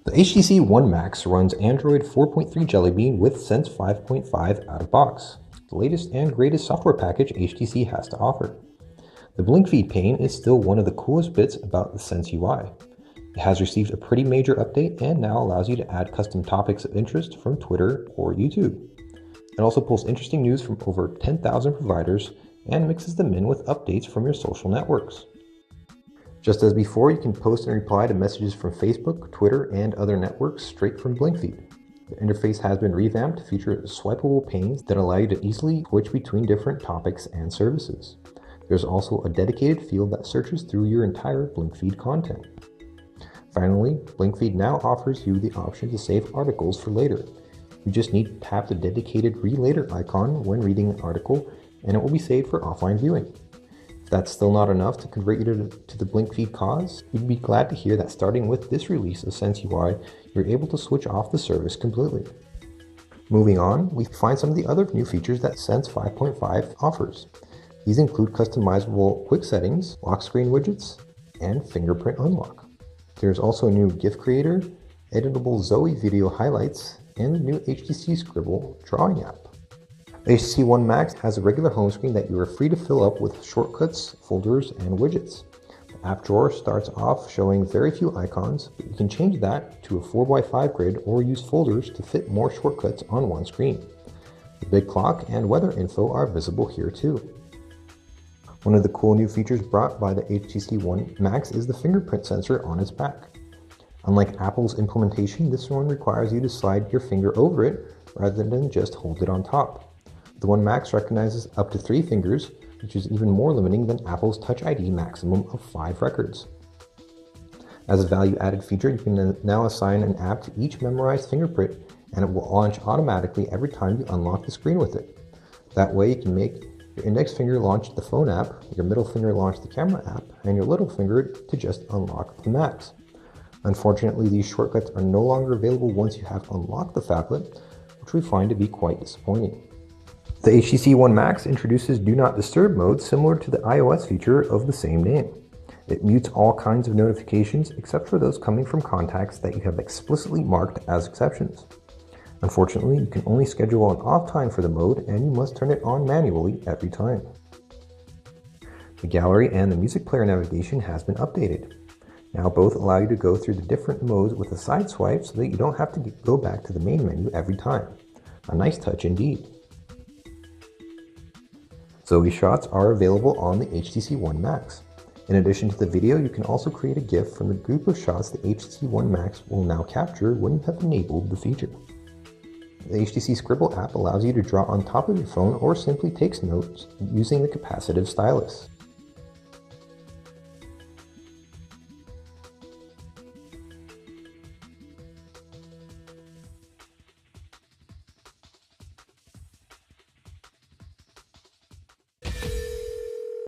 The HTC One Max runs Android 4.3 Jelly Bean with Sense 5.5 out of box, the latest and greatest software package HTC has to offer. The blink feed pane is still one of the coolest bits about the Sense UI. It has received a pretty major update and now allows you to add custom topics of interest from Twitter or YouTube. It also pulls interesting news from over 10,000 providers and mixes them in with updates from your social networks. Just as before, you can post and reply to messages from Facebook, Twitter, and other networks straight from BlinkFeed. The interface has been revamped to feature swipeable panes that allow you to easily switch between different topics and services. There's also a dedicated field that searches through your entire BlinkFeed content. Finally, BlinkFeed now offers you the option to save articles for later. You just need to tap the dedicated Read Later icon when reading an article, and it will be saved for offline viewing. If that's still not enough to convert you to the BlinkFeed cause, you'd be glad to hear that starting with this release of Sense UI, you're able to switch off the service completely. Moving on, we find some of the other new features that Sense 5.5 offers. These include customizable quick settings, lock screen widgets, and fingerprint unlock. There's also a new GIF creator, editable Zoe video highlights, and a new HTC Scribble drawing app. The HTC One Max has a regular home screen that you are free to fill up with shortcuts, folders, and widgets. The app drawer starts off showing very few icons, but you can change that to a 4x5 grid or use folders to fit more shortcuts on one screen. The big clock and weather info are visible here too. One of the cool new features brought by the HTC One Max is the fingerprint sensor on its back. Unlike Apple's implementation, this one requires you to slide your finger over it rather than just hold it on top. The One Max recognizes up to 3 fingers, which is even more limiting than Apple's Touch ID maximum of 5 records. As a value-added feature, you can now assign an app to each memorized fingerprint, and it will launch automatically every time you unlock the screen with it. That way, you can make your index finger launch the phone app, your middle finger launch the camera app, and your little finger to just unlock the Max. Unfortunately, these shortcuts are no longer available once you have unlocked the phablet, which we find to be quite disappointing. The HTC One Max introduces Do Not Disturb mode similar to the iOS feature of the same name. It mutes all kinds of notifications except for those coming from contacts that you have explicitly marked as exceptions. Unfortunately, you can only schedule an off time for the mode and you must turn it on manually every time. The gallery and the music player navigation has been updated. Now both allow you to go through the different modes with a side swipe so that you don't have to go back to the main menu every time. A nice touch indeed. Zoe shots are available on the HTC One Max. In addition to the video, you can also create a GIF from the group of shots the HTC One Max will now capture when you have enabled the feature. The HTC Scribble app allows you to draw on top of your phone or simply takes notes using the capacitive stylus.